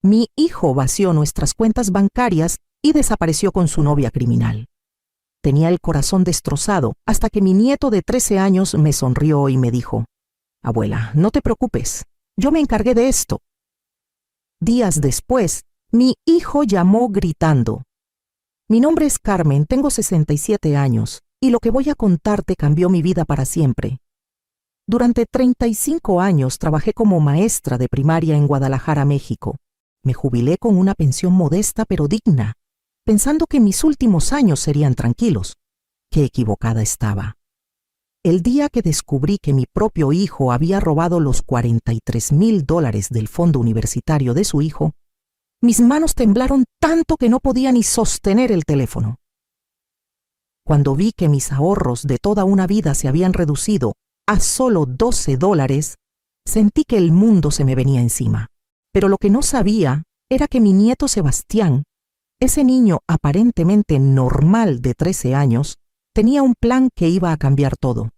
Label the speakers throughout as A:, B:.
A: Mi hijo vació nuestras cuentas bancarias y desapareció con su novia criminal. Tenía el corazón destrozado hasta que mi nieto de 13 años me sonrió y me dijo: «Abuela, no te preocupes, yo me encargué de esto». Días después, mi hijo llamó gritando: «Mi nombre es Carmen, tengo 67 años, y lo que voy a contarte cambió mi vida para siempre. Durante 35 años trabajé como maestra de primaria en Guadalajara, México. Me jubilé con una pensión modesta pero digna, pensando que mis últimos años serían tranquilos. Qué equivocada estaba. El día que descubrí que mi propio hijo había robado los $43,000 del fondo universitario de su hijo, mis manos temblaron tanto que no podía ni sostener el teléfono. Cuando vi que mis ahorros de toda una vida se habían reducido a solo $12, sentí que el mundo se me venía encima. Pero lo que no sabía era que mi nieto Sebastián, ese niño aparentemente normal de 13 años, tenía un plan que iba a cambiar todo.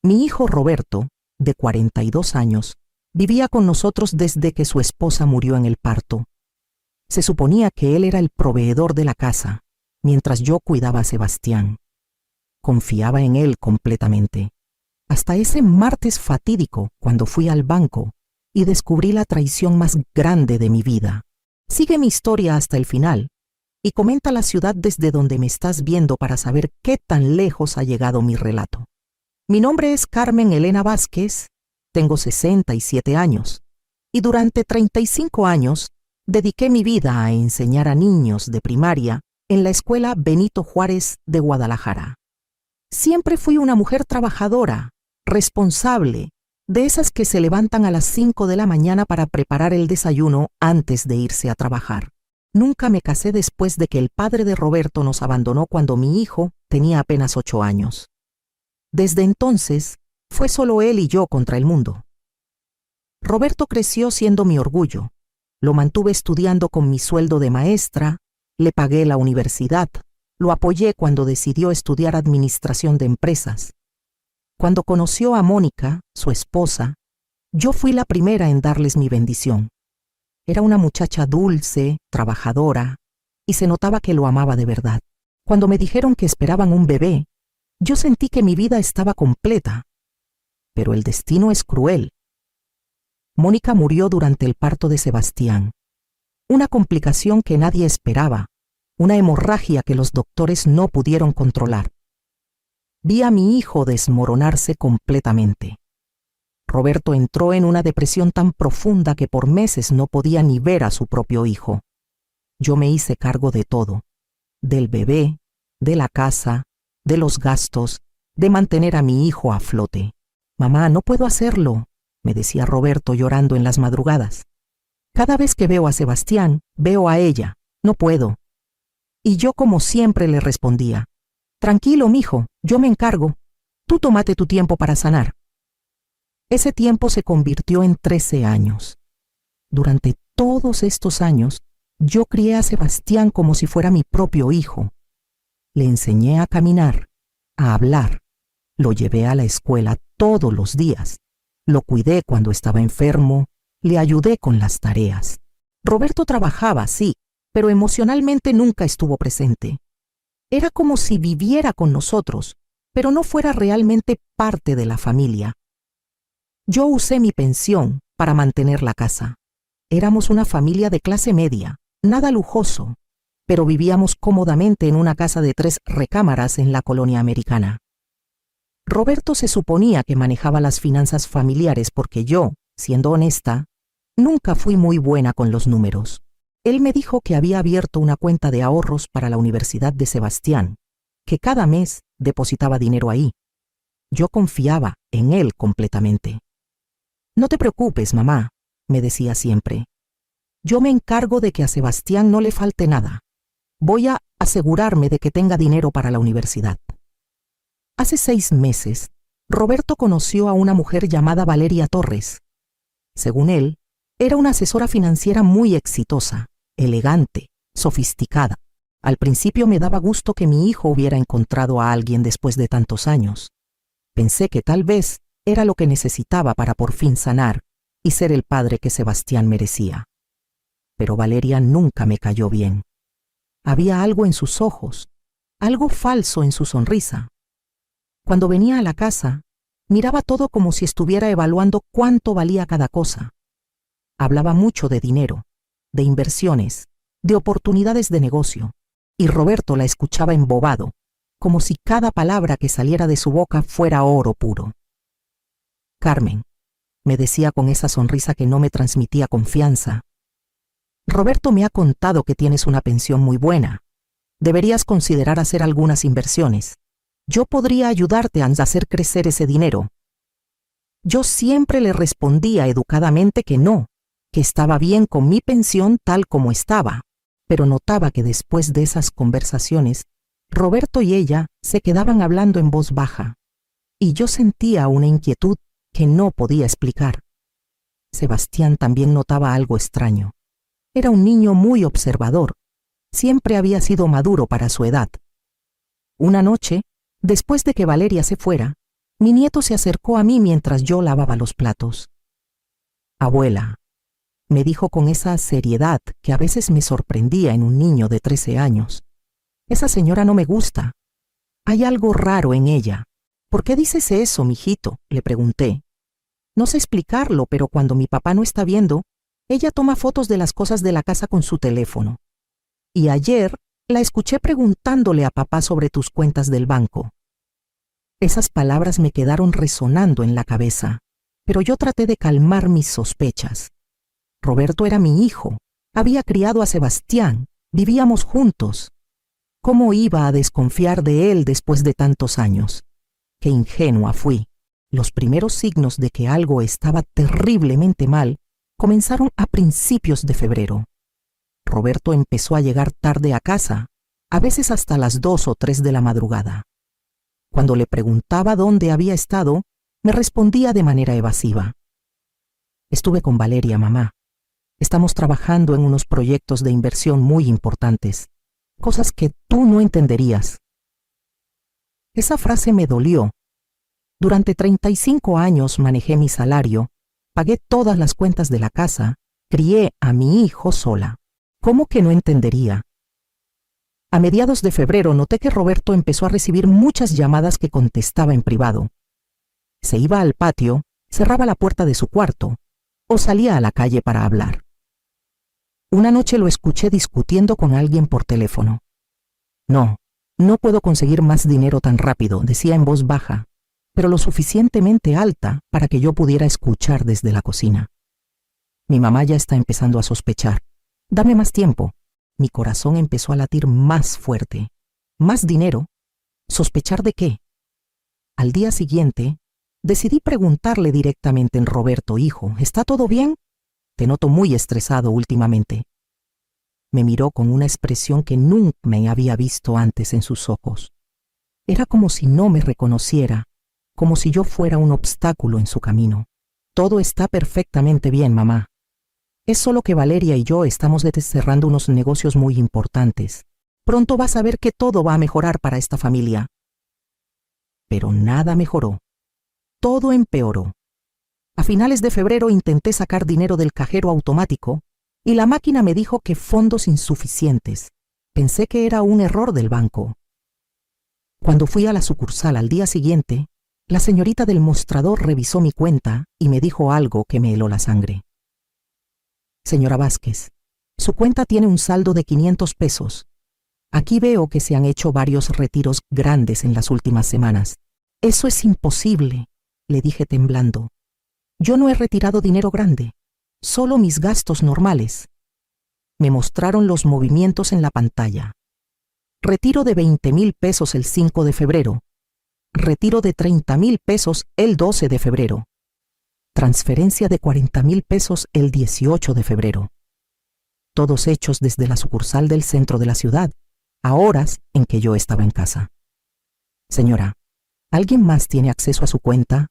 A: Mi hijo Roberto, de 42 años, vivía con nosotros desde que su esposa murió en el parto. Se suponía que él era el proveedor de la casa, mientras yo cuidaba a Sebastián. Confiaba en él completamente. Hasta ese martes fatídico, cuando fui al banco y descubrí la traición más grande de mi vida. Sigue mi historia hasta el final y comenta la ciudad desde donde me estás viendo para saber qué tan lejos ha llegado mi relato. Mi nombre es Carmen Elena Vázquez, tengo 67 años y durante 35 años dediqué mi vida a enseñar a niños de primaria en la escuela Benito Juárez de Guadalajara. Siempre fui una mujer trabajadora, responsable, de esas que se levantan a las 5 de la mañana para preparar el desayuno antes de irse a trabajar. Nunca me casé después de que el padre de Roberto nos abandonó cuando mi hijo tenía apenas 8 años. Desde entonces, fue solo él y yo contra el mundo. Roberto creció siendo mi orgullo. Lo mantuve estudiando con mi sueldo de maestra, le pagué la universidad, lo apoyé cuando decidió estudiar administración de empresas. Cuando conoció a Mónica, su esposa, yo fui la primera en darles mi bendición. Era una muchacha dulce, trabajadora, y se notaba que lo amaba de verdad. Cuando me dijeron que esperaban un bebé, yo sentí que mi vida estaba completa. Pero el destino es cruel. Mónica murió durante el parto de Sebastián. Una complicación que nadie esperaba, una hemorragia que los doctores no pudieron controlar. Vi a mi hijo desmoronarse completamente. Roberto entró en una depresión tan profunda que por meses no podía ni ver a su propio hijo. Yo me hice cargo de todo, del bebé, de la casa, de los gastos, de mantener a mi hijo a flote. «Mamá, no puedo hacerlo», me decía Roberto llorando en las madrugadas. «Cada vez que veo a Sebastián, veo a ella. No puedo». Y yo como siempre le respondía: «Tranquilo, mijo, yo me encargo. Tú tómate tu tiempo para sanar». Ese tiempo se convirtió en 13 años. Durante todos estos años, yo crié a Sebastián como si fuera mi propio hijo. Le enseñé a caminar, a hablar. Lo llevé a la escuela todos los días. Lo cuidé cuando estaba enfermo. Le ayudé con las tareas. Roberto trabajaba, sí, pero emocionalmente nunca estuvo presente. Era como si viviera con nosotros, pero no fuera realmente parte de la familia. Yo usé mi pensión para mantener la casa. Éramos una familia de clase media, nada lujoso, pero vivíamos cómodamente en una casa de 3 recámaras en la colonia americana. Roberto se suponía que manejaba las finanzas familiares porque yo, siendo honesta, nunca fui muy buena con los números. Él me dijo que había abierto una cuenta de ahorros para la universidad de Sebastián, que cada mes depositaba dinero ahí. Yo confiaba en él completamente. «No te preocupes, mamá», me decía siempre. «Yo me encargo de que a Sebastián no le falte nada. Voy a asegurarme de que tenga dinero para la universidad». Hace 6 meses, Roberto conoció a una mujer llamada Valeria Torres. Según él, era una asesora financiera muy exitosa, elegante, sofisticada. Al principio me daba gusto que mi hijo hubiera encontrado a alguien después de tantos años. Pensé que tal vez era lo que necesitaba para por fin sanar y ser el padre que Sebastián merecía. Pero Valeria nunca me cayó bien. Había algo en sus ojos, algo falso en su sonrisa. Cuando venía a la casa, miraba todo como si estuviera evaluando cuánto valía cada cosa. Hablaba mucho de dinero, de inversiones, de oportunidades de negocio, y Roberto la escuchaba embobado, como si cada palabra que saliera de su boca fuera oro puro. Carmen, me decía con esa sonrisa que no me transmitía confianza, Roberto me ha contado que tienes una pensión muy buena. Deberías considerar hacer algunas inversiones. Yo podría ayudarte a hacer crecer ese dinero. Yo siempre le respondía educadamente que no, que estaba bien con mi pensión tal como estaba, pero notaba que después de esas conversaciones, Roberto y ella se quedaban hablando en voz baja, y yo sentía una inquietud que no podía explicar. Sebastián también notaba algo extraño. Era un niño muy observador. Siempre había sido maduro para su edad. Una noche, después de que Valeria se fuera, mi nieto se acercó a mí mientras yo lavaba los platos. «Abuela», me dijo con esa seriedad que a veces me sorprendía en un niño de 13 años. «Esa señora no me gusta. Hay algo raro en ella». «¿Por qué dices eso, mijito?», le pregunté. «No sé explicarlo, pero cuando mi papá no está viendo, ella toma fotos de las cosas de la casa con su teléfono. Y ayer la escuché preguntándole a papá sobre tus cuentas del banco». Esas palabras me quedaron resonando en la cabeza, pero yo traté de calmar mis sospechas. Roberto era mi hijo, había criado a Sebastián, vivíamos juntos. ¿Cómo iba a desconfiar de él después de tantos años? Qué ingenua fui. Los primeros signos de que algo estaba terriblemente mal comenzaron a principios de febrero. Roberto empezó a llegar tarde a casa, a veces hasta las 2 o 3 de la madrugada. Cuando le preguntaba dónde había estado, me respondía de manera evasiva. «Estuve con Valeria, mamá. Estamos trabajando en unos proyectos de inversión muy importantes, cosas que tú no entenderías». Esa frase me dolió. Durante 35 años manejé mi salario, pagué todas las cuentas de la casa, crié a mi hijo sola. ¿Cómo que no entendería? A mediados de febrero noté que Roberto empezó a recibir muchas llamadas que contestaba en privado. Se iba al patio, cerraba la puerta de su cuarto o salía a la calle para hablar. Una noche lo escuché discutiendo con alguien por teléfono. No puedo conseguir más dinero tan rápido», decía en voz baja, pero lo suficientemente alta para que yo pudiera escuchar desde la cocina. «Mi mamá ya está empezando a sospechar. Dame más tiempo». Mi corazón empezó a latir más fuerte. ¿Más dinero? ¿Sospechar de qué? Al día siguiente, decidí preguntarle directamente en Roberto: «Hijo, ¿está todo bien? Te noto muy estresado últimamente». Me miró con una expresión que nunca me había visto antes en sus ojos. Era como si no me reconociera, como si yo fuera un obstáculo en su camino. «Todo está perfectamente bien, mamá. Es solo que Valeria y yo estamos cerrando unos negocios muy importantes. Pronto vas a ver que todo va a mejorar para esta familia». Pero nada mejoró. Todo empeoró. A finales de febrero intenté sacar dinero del cajero automático y la máquina me dijo que fondos insuficientes. Pensé que era un error del banco. Cuando fui a la sucursal al día siguiente, la señorita del mostrador revisó mi cuenta y me dijo algo que me heló la sangre. «Señora Vázquez, su cuenta tiene un saldo de 500 pesos. Aquí veo que se han hecho varios retiros grandes en las últimas semanas». «Eso es imposible», le dije temblando. «Yo no he retirado dinero grande, solo mis gastos normales». Me mostraron los movimientos en la pantalla. Retiro de 20,000 pesos el 5 de febrero. Retiro de 30,000 pesos el 12 de febrero. Transferencia de 40,000 pesos el 18 de febrero. Todos hechos desde la sucursal del centro de la ciudad, a horas en que yo estaba en casa. «Señora, ¿alguien más tiene acceso a su cuenta?»,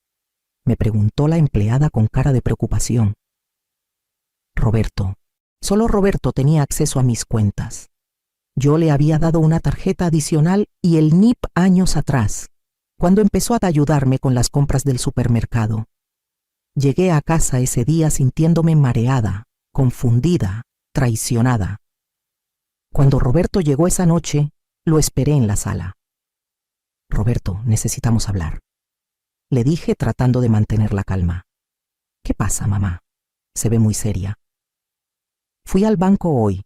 A: me preguntó la empleada con cara de preocupación. Roberto. Solo Roberto tenía acceso a mis cuentas. Yo le había dado una tarjeta adicional y el NIP años atrás, cuando empezó a ayudarme con las compras del supermercado. Llegué a casa ese día sintiéndome mareada, confundida, traicionada. Cuando Roberto llegó esa noche, lo esperé en la sala. Roberto, necesitamos hablar. Le dije tratando de mantener la calma. ¿Qué pasa, mamá? Se ve muy seria. Fui al banco hoy.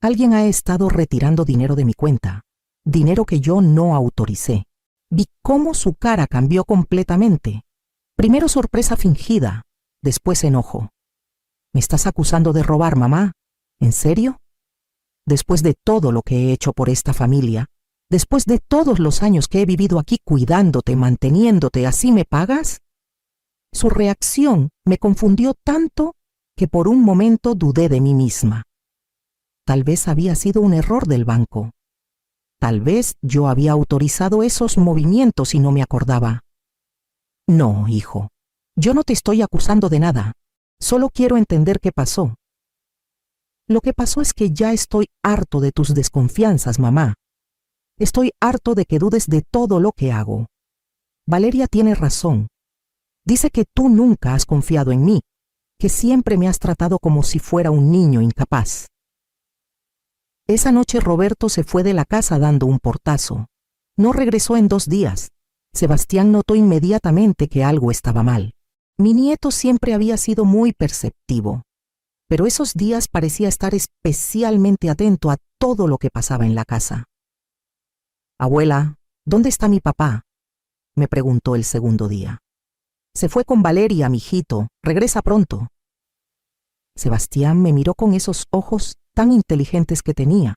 A: Alguien ha estado retirando dinero de mi cuenta, dinero que yo no autoricé. Vi cómo su cara cambió completamente. Primero sorpresa fingida, después enojo. ¿Me estás acusando de robar, mamá? ¿En serio? Después de todo lo que he hecho por esta familia, después de todos los años que he vivido aquí cuidándote, manteniéndote, ¿así me pagas? Su reacción me confundió tanto que por un momento dudé de mí misma. Tal vez había sido un error del banco. Tal vez yo había autorizado esos movimientos y no me acordaba. No, hijo, yo no te estoy acusando de nada. Solo quiero entender qué pasó. Lo que pasó es que ya estoy harto de tus desconfianzas, mamá. Estoy harto de que dudes de todo lo que hago. Valeria tiene razón. Dice que tú nunca has confiado en mí, que siempre me has tratado como si fuera un niño incapaz. Esa noche Roberto se fue de la casa dando un portazo. No regresó en 2 días. Sebastián notó inmediatamente que algo estaba mal. Mi nieto siempre había sido muy perceptivo, pero esos días parecía estar especialmente atento a todo lo que pasaba en la casa. Abuela, ¿dónde está mi papá?, me preguntó el segundo día. Se fue con Valeria, mijito. Regresa pronto. Sebastián me miró con esos ojos tan inteligentes que tenía,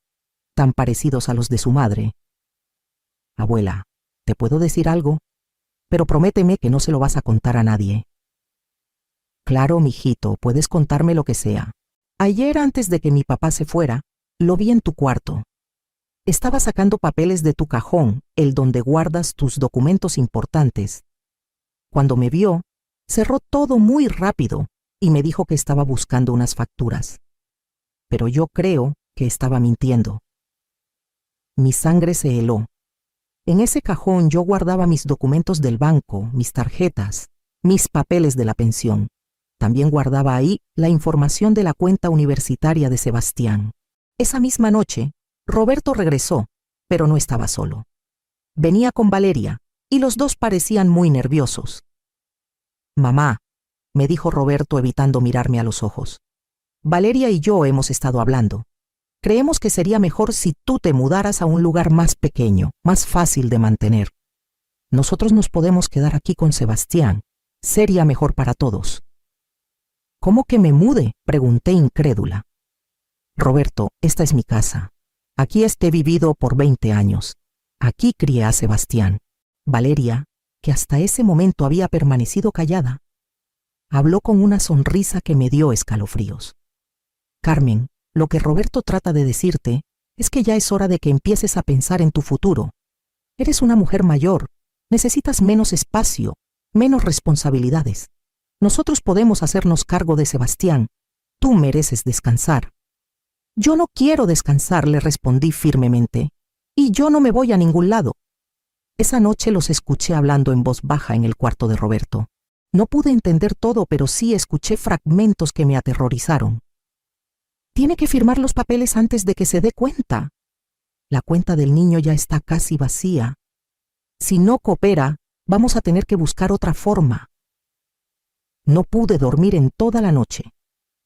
A: tan parecidos a los de su madre. Abuela, ¿te puedo decir algo? Pero prométeme que no se lo vas a contar a nadie. Claro, mijito, puedes contarme lo que sea. Ayer, antes de que mi papá se fuera, lo vi en tu cuarto. Estaba sacando papeles de tu cajón, el donde guardas tus documentos importantes. Cuando me vio, cerró todo muy rápido y me dijo que estaba buscando unas facturas. Pero yo creo que estaba mintiendo. Mi sangre se heló. En ese cajón yo guardaba mis documentos del banco, mis tarjetas, mis papeles de la pensión. También guardaba ahí la información de la cuenta universitaria de Sebastián. Esa misma noche, Roberto regresó, pero no estaba solo. Venía con Valeria, y los dos parecían muy nerviosos. Mamá, me dijo Roberto evitando mirarme a los ojos. Valeria y yo hemos estado hablando. Creemos que sería mejor si tú te mudaras a un lugar más pequeño, más fácil de mantener. Nosotros nos podemos quedar aquí con Sebastián. Sería mejor para todos. ¿Cómo que me mude?, pregunté incrédula. Roberto, esta es mi casa. Aquí he vivido por 20 años. Aquí crié a Sebastián. Valeria, que hasta ese momento había permanecido callada, habló con una sonrisa que me dio escalofríos. Carmen, lo que Roberto trata de decirte es que ya es hora de que empieces a pensar en tu futuro. Eres una mujer mayor, necesitas menos espacio, menos responsabilidades. Nosotros podemos hacernos cargo de Sebastián. Tú mereces descansar. Yo no quiero descansar, le respondí firmemente. Y yo no me voy a ningún lado. Esa noche los escuché hablando en voz baja en el cuarto de Roberto. No pude entender todo, pero sí escuché fragmentos que me aterrorizaron. Tiene que firmar los papeles antes de que se dé cuenta. La cuenta del niño ya está casi vacía. Si no coopera, vamos a tener que buscar otra forma. No pude dormir en toda la noche.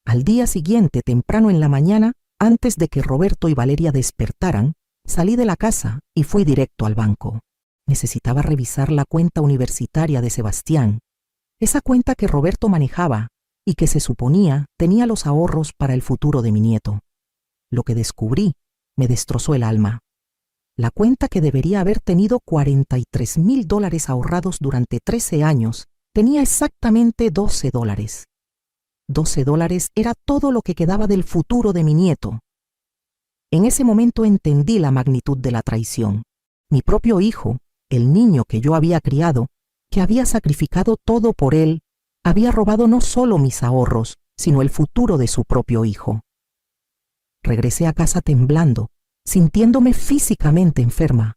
A: Al día siguiente, temprano en la mañana, antes de que Roberto y Valeria despertaran, salí de la casa y fui directo al banco. Necesitaba revisar la cuenta universitaria de Sebastián, esa cuenta que Roberto manejaba y que se suponía tenía los ahorros para el futuro de mi nieto. Lo que descubrí me destrozó el alma. La cuenta, que debería haber tenido $43,000 ahorrados durante 13 años, tenía exactamente $12. $12 era todo lo que quedaba del futuro de mi nieto. En ese momento entendí la magnitud de la traición. Mi propio hijo, el niño que yo había criado, que había sacrificado todo por él, había robado no solo mis ahorros, sino el futuro de su propio hijo. Regresé a casa temblando, sintiéndome físicamente enferma.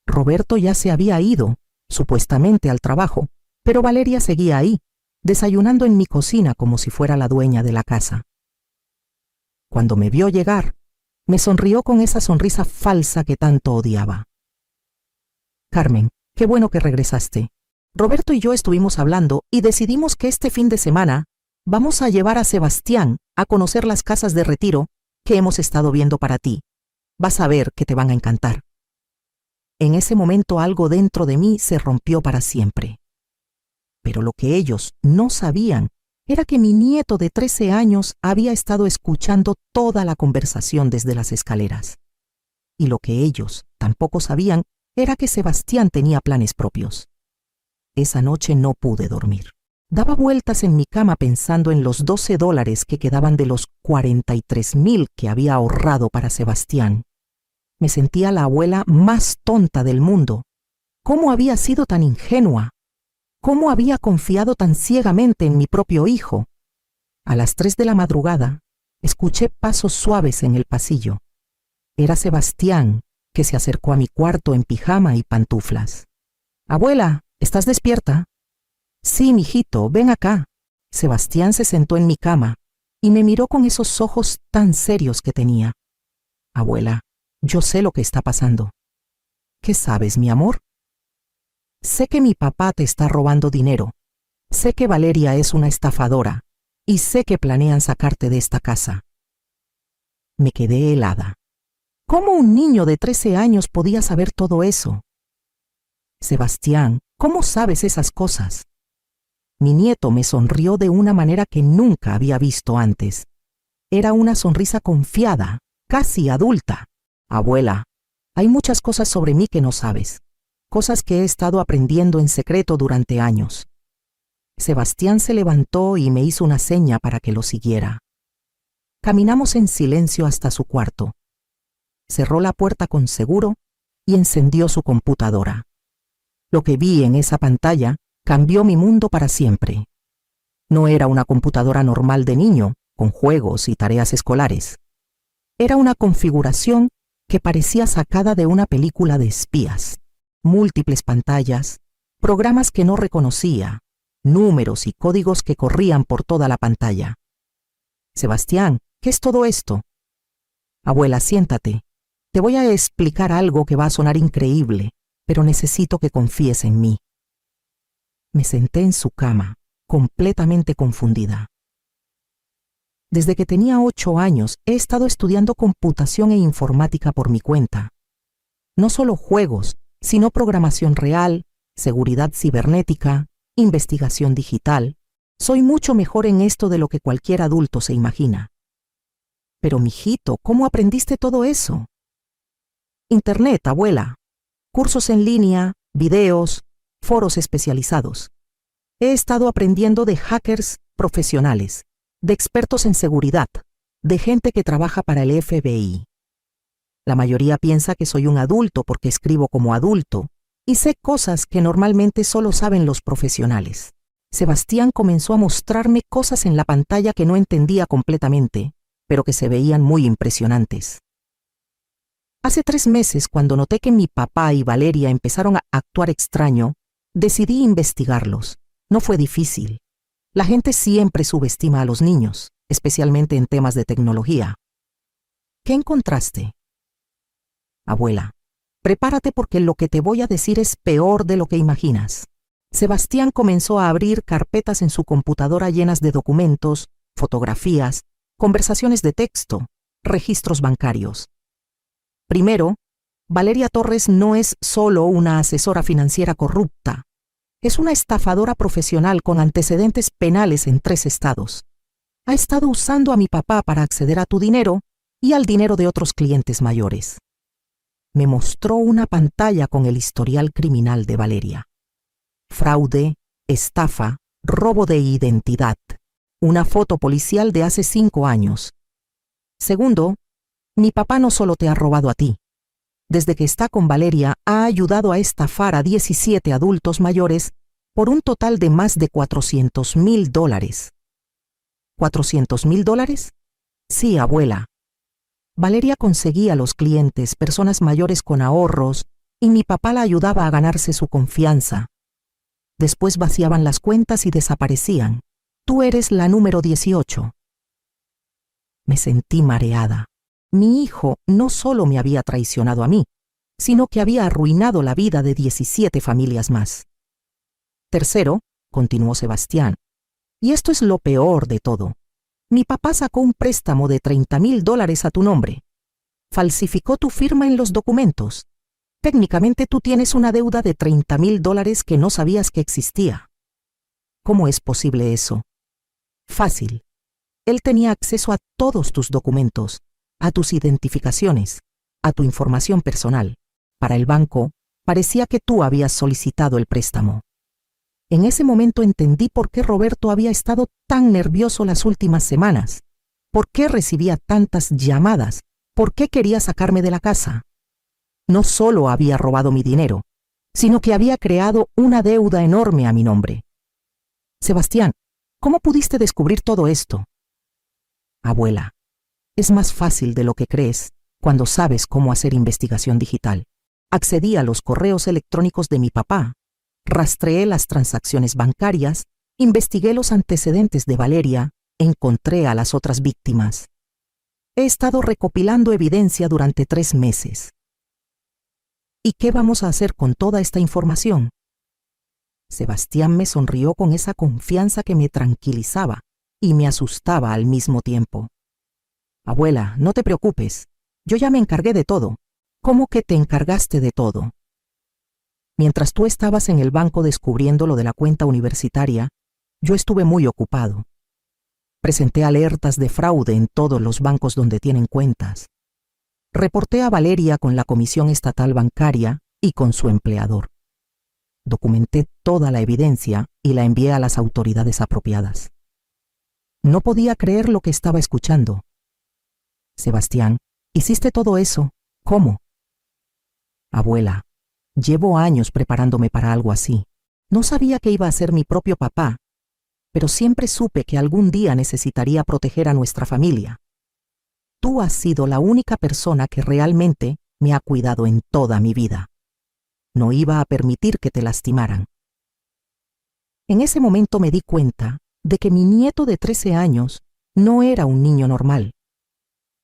A: Roberto ya se había ido, supuestamente al trabajo, pero Valeria seguía ahí, desayunando en mi cocina como si fuera la dueña de la casa. cuando me vio llegar, me sonrió con esa sonrisa falsa que tanto odiaba. Carmen, qué bueno que regresaste. Roberto y yo estuvimos hablando y decidimos que este fin de semana vamos a llevar a Sebastián a conocer las casas de retiro que hemos estado viendo para ti. Vas a ver que te van a encantar. En ese momento algo dentro de mí se rompió para siempre. Pero lo que ellos no sabían era que mi nieto de 13 años había estado escuchando toda la conversación desde las escaleras. Y lo que ellos tampoco sabían era que Sebastián tenía planes propios. Esa noche no pude dormir. Daba vueltas en mi cama pensando en los $12 que quedaban de los 43,000 que había ahorrado para Sebastián. Me sentía la abuela más tonta del mundo. ¿Cómo había sido tan ingenua? ¿Cómo había confiado tan ciegamente en mi propio hijo? A las 3 de la madrugada, escuché pasos suaves en el pasillo. Era Sebastián, que se acercó a mi cuarto en pijama y pantuflas. «Abuela, ¿estás despierta?» «Sí, mijito, ven acá». Sebastián se sentó en mi cama y me miró con esos ojos tan serios que tenía. «Abuela, yo sé lo que está pasando». «¿Qué sabes, mi amor?» «Sé que mi papá te está robando dinero. Sé que Valeria es una estafadora y sé que planean sacarte de esta casa». Me quedé helada. ¿Cómo un niño de 13 años podía saber todo eso? «Sebastián, ¿cómo sabes esas cosas?» Mi nieto me sonrió de una manera que nunca había visto antes. Era una sonrisa confiada, casi adulta. «Abuela, hay muchas cosas sobre mí que no sabes. Cosas que he estado aprendiendo en secreto durante años». Sebastián se levantó y me hizo una seña para que lo siguiera. Caminamos en silencio hasta su cuarto. Cerró la puerta con seguro y encendió su computadora. Lo que vi en esa pantalla cambió mi mundo para siempre. No era una computadora normal de niño, con juegos y tareas escolares. Era una configuración que parecía sacada de una película de espías. Múltiples pantallas, programas que no reconocía, números y códigos que corrían por toda la pantalla. «Sebastián, ¿qué es todo esto?» «Abuela, siéntate. Te voy a explicar algo que va a sonar increíble, pero necesito que confíes en mí». Me senté en su cama, completamente confundida. Desde que tenía 8 años he estado estudiando computación e informática por mi cuenta. No solo juegos, sino programación real, seguridad cibernética, investigación digital. Soy mucho mejor en esto de lo que cualquier adulto se imagina. «Pero, mijito, ¿cómo aprendiste todo eso?» «Internet, abuela. Cursos en línea, videos, foros especializados. He estado aprendiendo de hackers profesionales, de expertos en seguridad, de gente que trabaja para el FBI. La mayoría piensa que soy un adulto porque escribo como adulto y sé cosas que normalmente solo saben los profesionales». Sebastián comenzó a mostrarme cosas en la pantalla que no entendía completamente, pero que se veían muy impresionantes. Hace 3 meses, cuando noté que mi papá y Valeria empezaron a actuar extraño, decidí investigarlos. No fue difícil. La gente siempre subestima a los niños, especialmente en temas de tecnología. ¿Qué encontraste?» «Abuela, prepárate porque lo que te voy a decir es peor de lo que imaginas». Sebastián comenzó a abrir carpetas en su computadora llenas de documentos, fotografías, conversaciones de texto, registros bancarios. Primero, Valeria Torres no es solo una asesora financiera corrupta. Es una estafadora profesional con antecedentes penales en 3 estados. Ha estado usando a mi papá para acceder a tu dinero y al dinero de otros clientes mayores. Me mostró una pantalla con el historial criminal de Valeria. Fraude, estafa, robo de identidad. Una foto policial de hace 5 años. Segundo, mi papá no solo te ha robado a ti. Desde que está con Valeria, ha ayudado a estafar a 17 adultos mayores por un total de más de $400,000. ¿$400,000? Sí, abuela. Valeria conseguía a los clientes personas mayores con ahorros y mi papá la ayudaba a ganarse su confianza. Después vaciaban las cuentas y desaparecían. Tú eres la número 18. Me sentí mareada. Mi hijo no solo me había traicionado a mí, sino que había arruinado la vida de 17 familias más. Tercero, continuó Sebastián, y esto es lo peor de todo. Mi papá sacó un préstamo de $30,000 a tu nombre. Falsificó tu firma en los documentos. Técnicamente tú tienes una deuda de $30,000 que no sabías que existía. ¿Cómo es posible eso? Fácil. Él tenía acceso a todos tus documentos, a tus identificaciones, a tu información personal. Para el banco, parecía que tú habías solicitado el préstamo. En ese momento entendí por qué Roberto había estado tan nervioso las últimas semanas, por qué recibía tantas llamadas, por qué quería sacarme de la casa. No solo había robado mi dinero, sino que había creado una deuda enorme a mi nombre. Sebastián, ¿cómo pudiste descubrir todo esto? Abuela, es más fácil de lo que crees cuando sabes cómo hacer investigación digital. Accedí a los correos electrónicos de mi papá, rastreé las transacciones bancarias, investigué los antecedentes de Valeria, encontré a las otras víctimas. He estado recopilando evidencia durante 3 meses. ¿Y qué vamos a hacer con toda esta información? Sebastián me sonrió con esa confianza que me tranquilizaba y me asustaba al mismo tiempo. Abuela, no te preocupes, yo ya me encargué de todo. ¿Cómo que te encargaste de todo? Mientras tú estabas en el banco descubriendo lo de la cuenta universitaria, yo estuve muy ocupado. Presenté alertas de fraude en todos los bancos donde tienen cuentas. Reporté a Valeria con la Comisión Estatal Bancaria y con su empleador. Documenté toda la evidencia y la envié a las autoridades apropiadas. No podía creer lo que estaba escuchando. Sebastián, ¿hiciste todo eso? ¿Cómo? Abuela, llevo años preparándome para algo así. No sabía que iba a ser mi propio papá, pero siempre supe que algún día necesitaría proteger a nuestra familia. Tú has sido la única persona que realmente me ha cuidado en toda mi vida. No iba a permitir que te lastimaran. En ese momento me di cuenta de que mi nieto de 13 años no era un niño normal.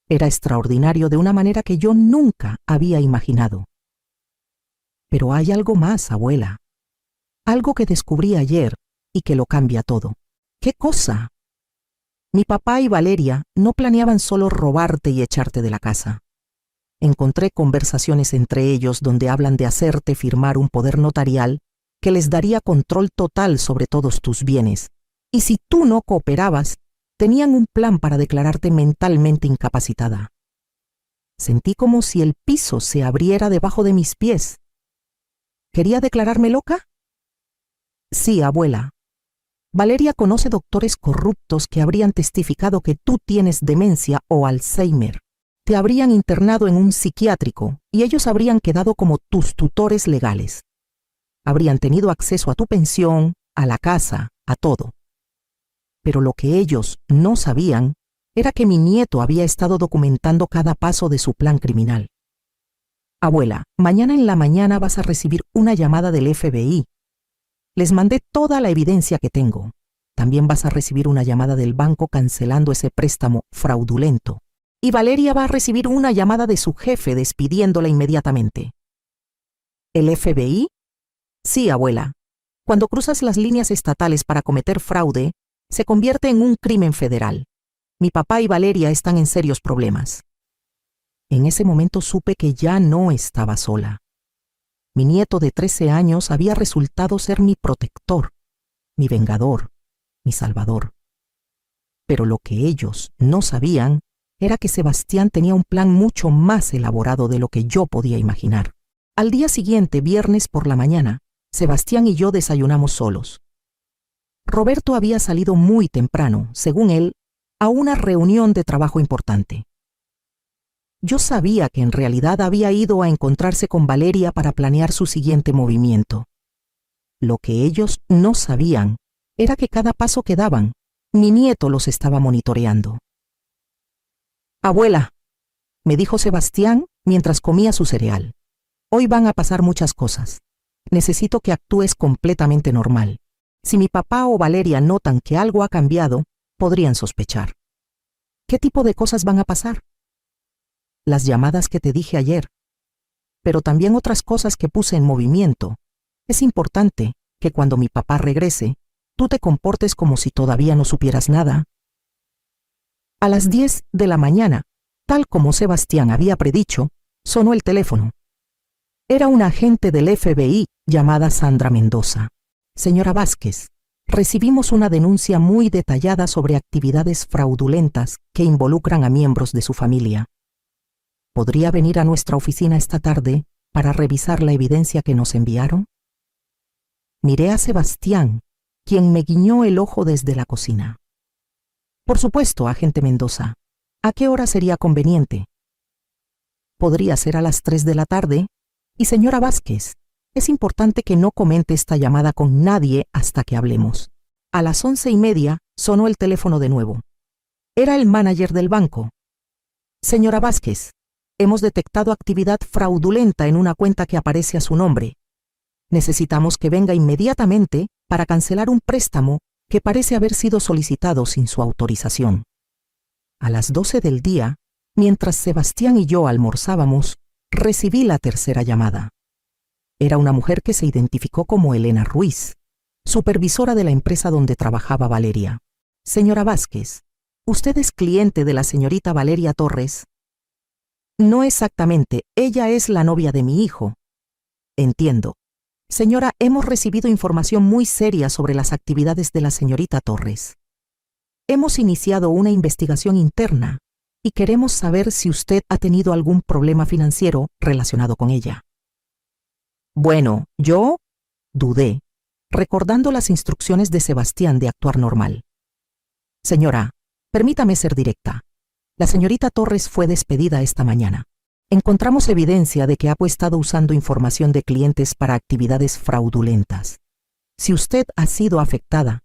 A: Era extraordinario de una manera que yo nunca había imaginado. Pero hay algo más, abuela. Algo que descubrí ayer y que lo cambia todo. ¿Qué cosa? Mi papá y Valeria no planeaban solo robarte y echarte de la casa. Encontré conversaciones entre ellos donde hablan de hacerte firmar un poder notarial que les daría control total sobre todos tus bienes. Y si tú no cooperabas, tenían un plan para declararte mentalmente incapacitada. Sentí como si el piso se abriera debajo de mis pies. ¿Quería declararme loca? Sí, abuela. Valeria conoce doctores corruptos que habrían testificado que tú tienes demencia o Alzheimer. Te habrían internado en un psiquiátrico y ellos habrían quedado como tus tutores legales. Habrían tenido acceso a tu pensión, a la casa, a todo. Pero lo que ellos no sabían era que mi nieto había estado documentando cada paso de su plan criminal. Abuela, mañana en la mañana vas a recibir una llamada del FBI. Les mandé toda la evidencia que tengo. También vas a recibir una llamada del banco cancelando ese préstamo fraudulento. Y Valeria va a recibir una llamada de su jefe despidiéndola inmediatamente. ¿El FBI? Sí, abuela. Cuando cruzas las líneas estatales para cometer fraude, se convierte en un crimen federal. Mi papá y Valeria están en serios problemas. En ese momento supe que ya no estaba sola. Mi nieto de 13 años había resultado ser mi protector, mi vengador, mi salvador. Pero lo que ellos no sabían era que Sebastián tenía un plan mucho más elaborado de lo que yo podía imaginar. Al día siguiente, viernes por la mañana, Sebastián y yo desayunamos solos. Roberto había salido muy temprano, según él, a una reunión de trabajo importante. Yo sabía que en realidad había ido a encontrarse con Valeria para planear su siguiente movimiento. Lo que ellos no sabían era que cada paso que daban, mi nieto los estaba monitoreando. Abuela, me dijo Sebastián mientras comía su cereal, hoy van a pasar muchas cosas. Necesito que actúes completamente normal. Si mi papá o Valeria notan que algo ha cambiado, podrían sospechar. ¿Qué tipo de cosas van a pasar? Las llamadas que te dije ayer, pero también otras cosas que puse en movimiento. Es importante que cuando mi papá regrese, tú te comportes como si todavía no supieras nada. A las 10 de la mañana, tal como Sebastián había predicho, sonó el teléfono. Era una agente del FBI llamada Sandra Mendoza. Señora Vázquez, recibimos una denuncia muy detallada sobre actividades fraudulentas que involucran a miembros de su familia. ¿Podría venir a nuestra oficina esta tarde para revisar la evidencia que nos enviaron? Miré a Sebastián, quien me guiñó el ojo desde la cocina. Por supuesto, agente Mendoza. ¿A qué hora sería conveniente? Podría ser a las 3 de la tarde. Y señora Vázquez, es importante que no comente esta llamada con nadie hasta que hablemos. A las 11:30 sonó el teléfono de nuevo. Era el manager del banco. Señora Vázquez, hemos detectado actividad fraudulenta en una cuenta que aparece a su nombre. Necesitamos que venga inmediatamente para cancelar un préstamo que parece haber sido solicitado sin su autorización. A las 12 del día, mientras Sebastián y yo almorzábamos, recibí la tercera llamada. Era una mujer que se identificó como Elena Ruiz, supervisora de la empresa donde trabajaba Valeria. Señora Vázquez, ¿usted es cliente de la señorita Valeria Torres? No exactamente, ella es la novia de mi hijo. Entiendo. Señora, hemos recibido información muy seria sobre las actividades de la señorita Torres. Hemos iniciado una investigación interna y queremos saber si usted ha tenido algún problema financiero relacionado con ella. Bueno, yo dudé, recordando las instrucciones de Sebastián de actuar normal. Señora, permítame ser directa. La señorita Torres fue despedida esta mañana. Encontramos evidencia de que ha estado usando información de clientes para actividades fraudulentas. Si usted ha sido afectada,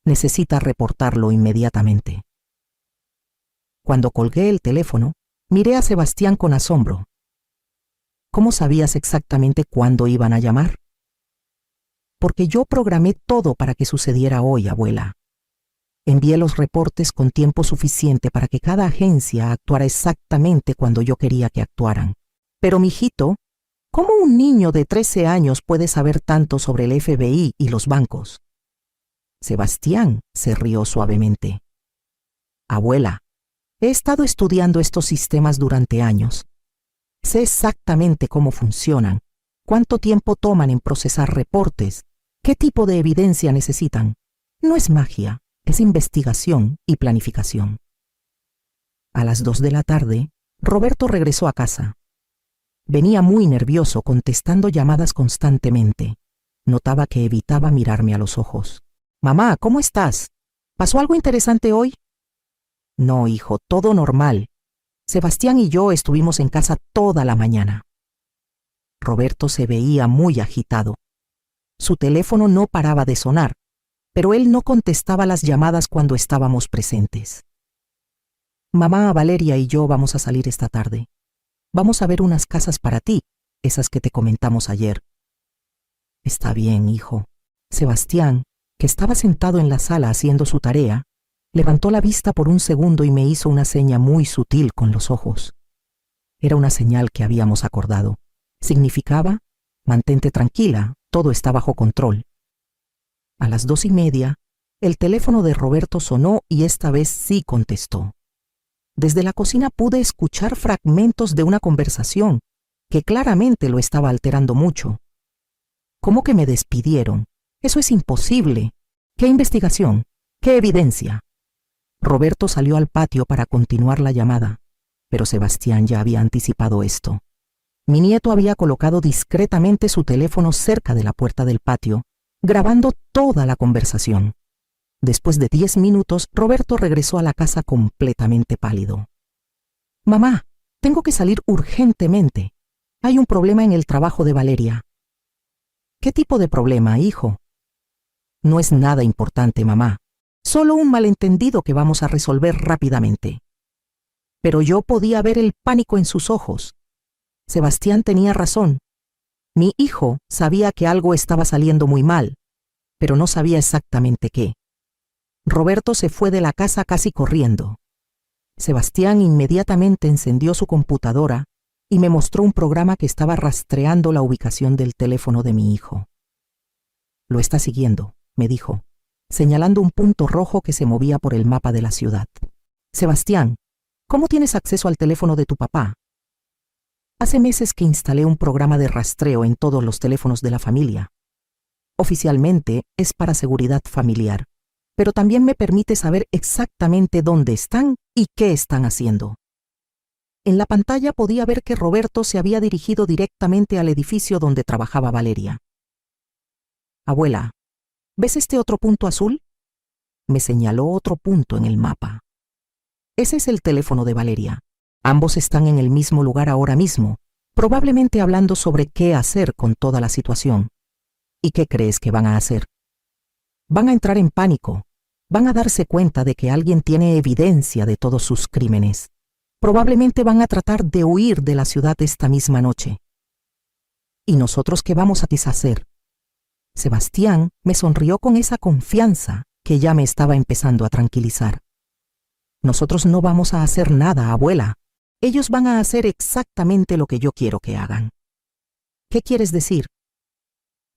A: necesita reportarlo inmediatamente. Cuando colgué el teléfono, miré a Sebastián con asombro. ¿Cómo sabías exactamente cuándo iban a llamar? Porque yo programé todo para que sucediera hoy, abuela. Envié los reportes con tiempo suficiente para que cada agencia actuara exactamente cuando yo quería que actuaran. Pero, mijito, ¿cómo un niño de 13 años puede saber tanto sobre el FBI y los bancos? Sebastián se rió suavemente. Abuela, he estado estudiando estos sistemas durante años. Sé exactamente cómo funcionan, cuánto tiempo toman en procesar reportes, qué tipo de evidencia necesitan. No es magia, es investigación y planificación. A las 2 de la tarde, Roberto regresó a casa. Venía muy nervioso, contestando llamadas constantemente. Notaba que evitaba mirarme a los ojos. Mamá, ¿cómo estás? ¿Pasó algo interesante hoy? No, hijo, todo normal. Sebastián y yo estuvimos en casa toda la mañana. Roberto se veía muy agitado. Su teléfono no paraba de sonar, pero él no contestaba las llamadas cuando estábamos presentes. Mamá, Valeria y yo vamos a salir esta tarde. Vamos a ver unas casas para ti, esas que te comentamos ayer. Está bien, hijo. Sebastián, que estaba sentado en la sala haciendo su tarea, levantó la vista por un segundo y me hizo una seña muy sutil con los ojos. Era una señal que habíamos acordado. Significaba, mantente tranquila, todo está bajo control. A las 2:30, el teléfono de Roberto sonó y esta vez sí contestó. Desde la cocina pude escuchar fragmentos de una conversación que claramente lo estaba alterando mucho. ¿Cómo que me despidieron? Eso es imposible. ¿Qué investigación? ¿Qué evidencia? Roberto salió al patio para continuar la llamada, pero Sebastián ya había anticipado esto. Mi nieto había colocado discretamente su teléfono cerca de la puerta del patio, grabando toda la conversación. Después de 10 minutos, Roberto regresó a la casa completamente pálido. Mamá, tengo que salir urgentemente. Hay un problema en el trabajo de Valeria. ¿Qué tipo de problema, hijo? No es nada importante, mamá. Solo un malentendido que vamos a resolver rápidamente. Pero yo podía ver el pánico en sus ojos. Sebastián tenía razón. Mi hijo sabía que algo estaba saliendo muy mal, pero no sabía exactamente qué. Roberto se fue de la casa casi corriendo. Sebastián inmediatamente encendió su computadora y me mostró un programa que estaba rastreando la ubicación del teléfono de mi hijo. Lo está siguiendo, me dijo, señalando un punto rojo que se movía por el mapa de la ciudad. Sebastián, ¿cómo tienes acceso al teléfono de tu papá? Hace meses que instalé un programa de rastreo en todos los teléfonos de la familia. Oficialmente es para seguridad familiar, pero también me permite saber exactamente dónde están y qué están haciendo. En la pantalla podía ver que Roberto se había dirigido directamente al edificio donde trabajaba Valeria. Abuela, ¿ves este otro punto azul? Me señaló otro punto en el mapa. Ese es el teléfono de Valeria. Ambos están en el mismo lugar ahora mismo, probablemente hablando sobre qué hacer con toda la situación. ¿Y qué crees que van a hacer? Van a entrar en pánico. Van a darse cuenta de que alguien tiene evidencia de todos sus crímenes. Probablemente van a tratar de huir de la ciudad esta misma noche. ¿Y nosotros qué vamos a deshacer? Sebastián me sonrió con esa confianza que ya me estaba empezando a tranquilizar. Nosotros no vamos a hacer nada, abuela. Ellos van a hacer exactamente lo que yo quiero que hagan. ¿Qué quieres decir?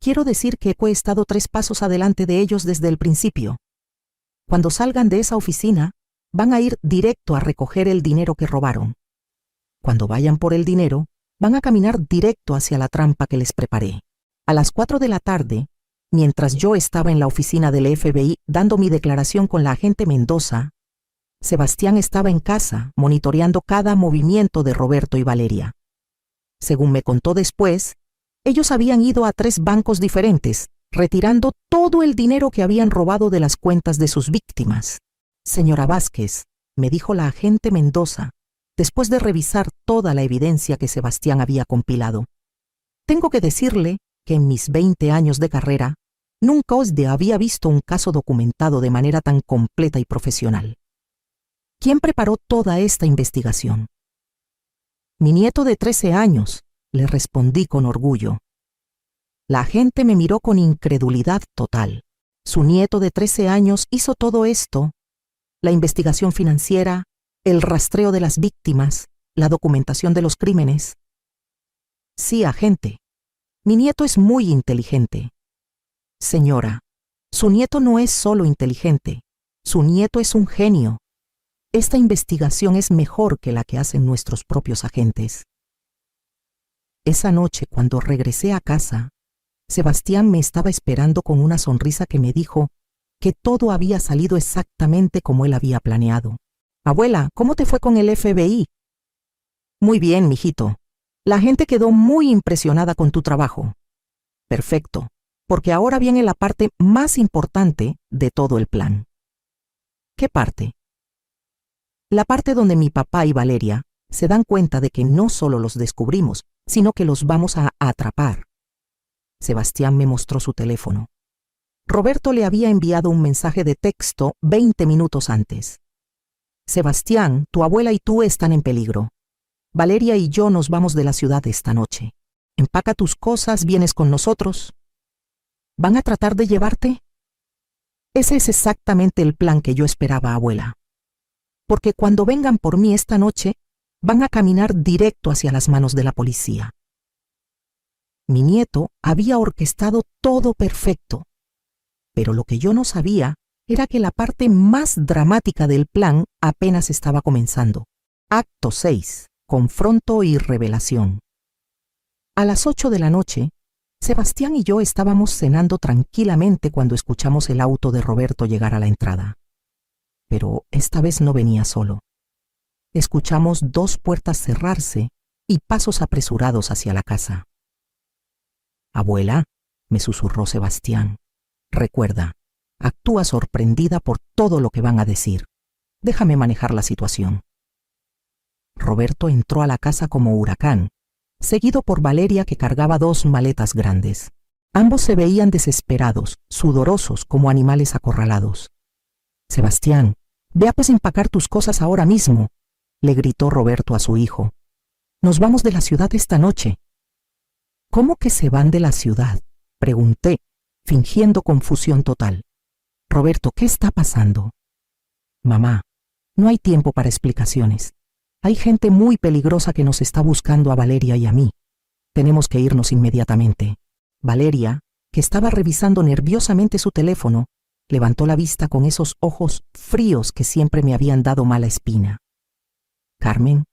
A: Quiero decir que he estado 3 pasos adelante de ellos desde el principio. Cuando salgan de esa oficina, van a ir directo a recoger el dinero que robaron. Cuando vayan por el dinero, van a caminar directo hacia la trampa que les preparé. A las 4 de la tarde, mientras yo estaba en la oficina del FBI dando mi declaración con la agente Mendoza, Sebastián estaba en casa monitoreando cada movimiento de Roberto y Valeria. Según me contó después, ellos habían ido a 3 bancos diferentes, retirando todo el dinero que habían robado de las cuentas de sus víctimas. Señora Vázquez, me dijo la agente Mendoza, después de revisar toda la evidencia que Sebastián había compilado. Tengo que decirle que en mis 20 años de carrera, nunca había visto un caso documentado de manera tan completa y profesional. ¿Quién preparó toda esta investigación? Mi nieto de 13 años, le respondí con orgullo. La agente me miró con incredulidad total. Su nieto de 13 años hizo todo esto: la investigación financiera, el rastreo de las víctimas, la documentación de los crímenes. Sí, agente. Mi nieto es muy inteligente. Señora, su nieto no es solo inteligente, su nieto es un genio. Esta investigación es mejor que la que hacen nuestros propios agentes. Esa noche, cuando regresé a casa, Sebastián me estaba esperando con una sonrisa que me dijo que todo había salido exactamente como él había planeado. Abuela, ¿cómo te fue con el FBI? Muy bien, mijito. La gente quedó muy impresionada con tu trabajo. Perfecto, porque ahora viene la parte más importante de todo el plan. ¿Qué parte? La parte donde mi papá y Valeria se dan cuenta de que no solo los descubrimos, sino que los vamos a atrapar. Sebastián me mostró su teléfono. Roberto le había enviado un mensaje de texto 20 minutos antes. Sebastián, tu abuela y tú están en peligro. Valeria y yo nos vamos de la ciudad esta noche. Empaca tus cosas, vienes con nosotros. ¿Van a tratar de llevarte? Ese es exactamente el plan que yo esperaba, abuela. Porque cuando vengan por mí esta noche, van a caminar directo hacia las manos de la policía. Mi nieto había orquestado todo perfecto, pero lo que yo no sabía era que la parte más dramática del plan apenas estaba comenzando. Acto 6. Confronto y revelación. A las 8 de la noche, Sebastián y yo estábamos cenando tranquilamente cuando escuchamos el auto de Roberto llegar a la entrada. Pero esta vez no venía solo. Escuchamos 2 puertas cerrarse y pasos apresurados hacia la casa. Abuela, me susurró Sebastián, recuerda, actúa sorprendida por todo lo que van a decir. Déjame manejar la situación. Roberto entró a la casa como huracán, seguido por Valeria, que cargaba 2 maletas grandes. Ambos se veían desesperados, sudorosos como animales acorralados. Sebastián, ve a empacar tus cosas ahora mismo, le gritó Roberto a su hijo. Nos vamos de la ciudad esta noche. ¿Cómo que se van de la ciudad?, pregunté, fingiendo confusión total. Roberto, ¿qué está pasando? Mamá, No hay tiempo para explicaciones. Hay gente muy peligrosa que nos está buscando a Valeria y a mí. Tenemos que irnos inmediatamente. Valeria, que estaba revisando nerviosamente su teléfono, levantó la vista con esos ojos fríos que siempre me habían dado mala espina. Carmen,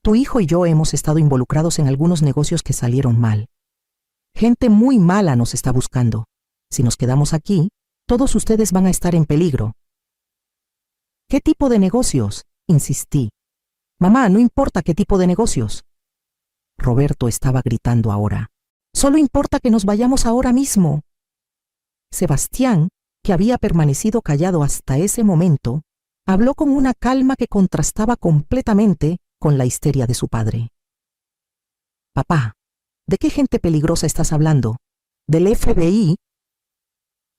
A: tu hijo y yo hemos estado involucrados en algunos negocios que salieron mal. Gente muy mala nos está buscando. Si nos quedamos aquí, todos ustedes van a estar en peligro. ¿Qué tipo de negocios? Insistí. Mamá, no importa qué tipo de negocios. Roberto estaba gritando ahora. Solo importa que nos vayamos ahora mismo. Sebastián, que había permanecido callado hasta ese momento, habló con una calma que contrastaba completamente con la histeria de su padre. Papá, ¿de qué gente peligrosa estás hablando? ¿Del FBI?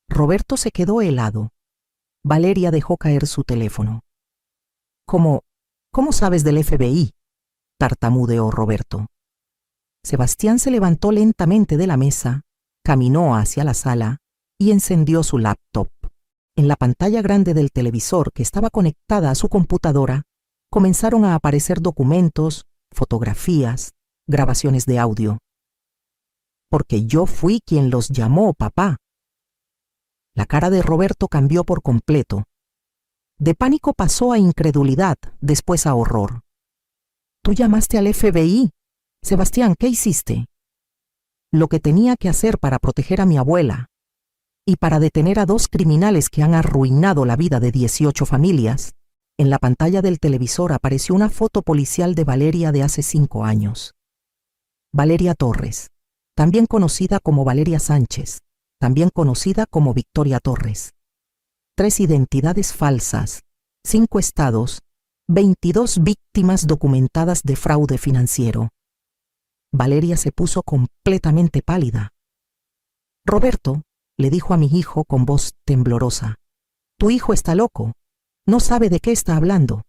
A: Roberto se quedó helado. Valeria dejó caer su teléfono. ¿Cómo sabes del FBI? Tartamudeó Roberto. Sebastián se levantó lentamente de la mesa, caminó hacia la sala y encendió su laptop. En la pantalla grande del televisor que estaba conectada a su computadora, comenzaron a aparecer documentos, fotografías, grabaciones de audio. Porque yo fui quien los llamó, papá. La cara de Roberto cambió por completo. De pánico pasó a incredulidad, después a horror. ¿Tú llamaste al FBI? Sebastián, ¿qué hiciste? Lo que tenía que hacer para proteger a mi abuela y para detener a 2 criminales que han arruinado la vida de 18 familias. En la pantalla del televisor apareció una foto policial de Valeria de hace 5 años. Valeria Torres, también conocida como Valeria Sánchez, también conocida como Victoria Torres. 3 identidades falsas, 5 estados, 22 víctimas documentadas de fraude financiero. Valeria se puso completamente pálida. Roberto, le dijo a mi hijo con voz temblorosa, tu hijo está loco, no sabe de qué está hablando.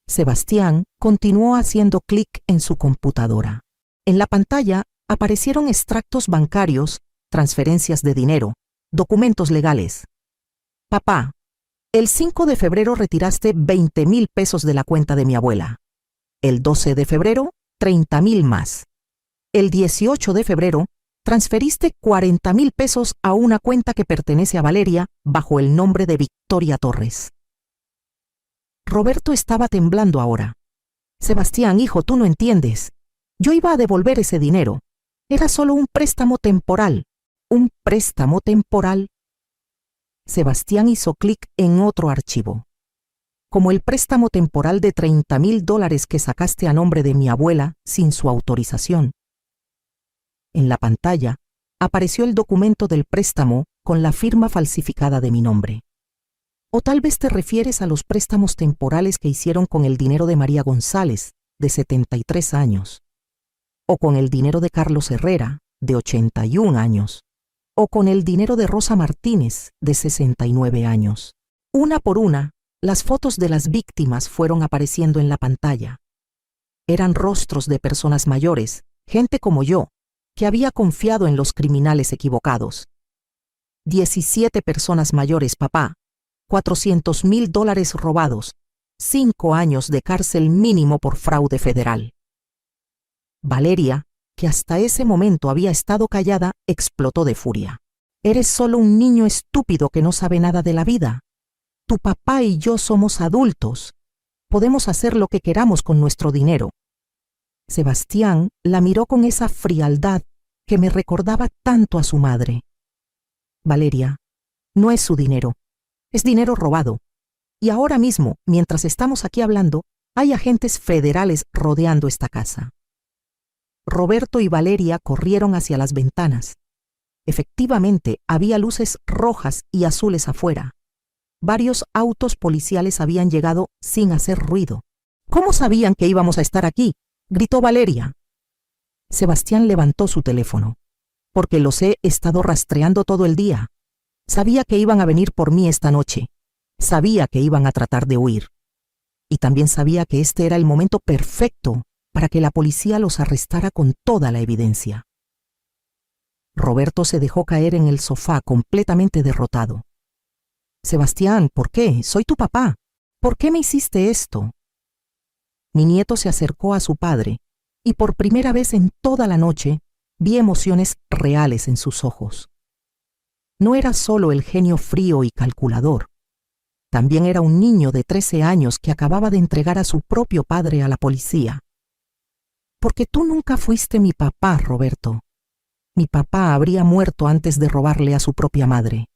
A: Sebastián continuó haciendo clic en su computadora. En la pantalla aparecieron extractos bancarios, transferencias de dinero, documentos legales. Papá, el 5 de febrero retiraste 20,000 pesos de la cuenta de mi abuela. El 12 de febrero, 30,000 más. El 18 de febrero, transferiste 40,000 pesos a una cuenta que pertenece a Valeria bajo el nombre de Victoria Torres. Roberto estaba temblando ahora. Sebastián, hijo, tú no entiendes. Yo iba a devolver ese dinero. Era solo un préstamo temporal. ¿Un préstamo temporal? Sebastián hizo clic en otro archivo. Como el préstamo temporal de $30,000 que sacaste a nombre de mi abuela sin su autorización. En la pantalla apareció el documento del préstamo con la firma falsificada de mi nombre. O tal vez te refieres a los préstamos temporales que hicieron con el dinero de María González, de 73 años. O con el dinero de Carlos Herrera, de 81 años. O con el dinero de Rosa Martínez, de 69 años. Una por una, las fotos de las víctimas fueron apareciendo en la pantalla. Eran rostros de personas mayores, gente como yo, que había confiado en los criminales equivocados. 17 personas mayores, papá, $400,000 robados, 5 años de cárcel mínimo por fraude federal. Valeria, que hasta ese momento había estado callada, explotó de furia. Eres solo un niño estúpido que no sabe nada de la vida. Tu papá y yo somos adultos. Podemos hacer lo que queramos con nuestro dinero. Sebastián la miró con esa frialdad que me recordaba tanto a su madre. Valeria, no es su dinero, es dinero robado. Y ahora mismo, mientras estamos aquí hablando, hay agentes federales rodeando esta casa. Roberto y Valeria corrieron hacia las ventanas. Efectivamente, había luces rojas y azules afuera. Varios autos policiales habían llegado sin hacer ruido. ¿Cómo sabían que íbamos a estar aquí?, gritó Valeria. Sebastián levantó su teléfono. Porque los he estado rastreando todo el día. Sabía que iban a venir por mí esta noche. Sabía que iban a tratar de huir. Y también sabía que este era el momento perfecto para que la policía los arrestara con toda la evidencia. Roberto se dejó caer en el sofá completamente derrotado. Sebastián, ¿por qué? Soy tu papá. ¿Por qué me hiciste esto? Mi nieto se acercó a su padre y por primera vez en toda la noche vi emociones reales en sus ojos. No era solo el genio frío y calculador. También era un niño de 13 años que acababa de entregar a su propio padre a la policía. Porque tú nunca fuiste mi papá, Roberto. Mi papá habría muerto antes de robarle a su propia madre.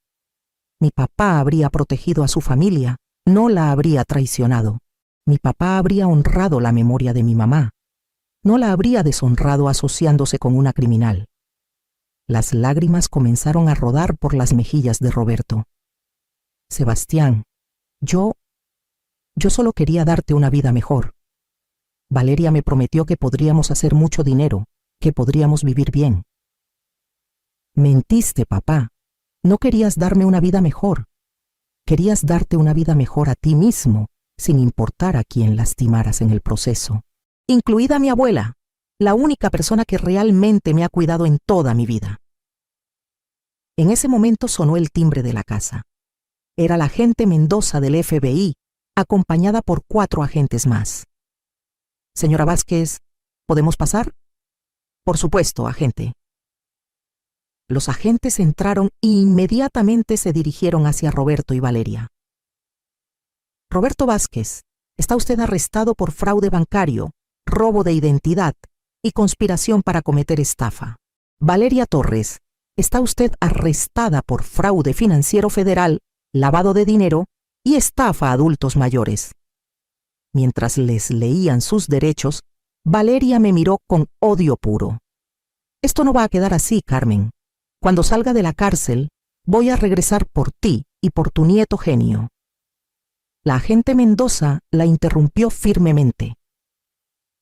A: Mi papá habría protegido a su familia, no la habría traicionado. Mi papá habría honrado la memoria de mi mamá, no la habría deshonrado asociándose con una criminal. Las lágrimas comenzaron a rodar por las mejillas de Roberto. Sebastián, yo solo quería darte una vida mejor. Valeria me prometió que podríamos hacer mucho dinero, que podríamos vivir bien. Mentiste, papá. No querías darme una vida mejor. Querías darte una vida mejor a ti mismo, sin importar a quién lastimaras en el proceso. Incluida mi abuela, la única persona que realmente me ha cuidado en toda mi vida. En ese momento sonó el timbre de la casa. Era la agente Mendoza del FBI, acompañada por 4 agentes más. Señora Vázquez, ¿podemos pasar? Por supuesto, agente. Los agentes entraron e inmediatamente se dirigieron hacia Roberto y Valeria. Roberto Vázquez, está usted arrestado por fraude bancario, robo de identidad y conspiración para cometer estafa. Valeria Torres, está usted arrestada por fraude financiero federal, lavado de dinero y estafa a adultos mayores. Mientras les leían sus derechos, Valeria me miró con odio puro. Esto no va a quedar así, Carmen. Cuando salga de la cárcel, voy a regresar por ti y por tu nieto genio. La agente Mendoza la interrumpió firmemente.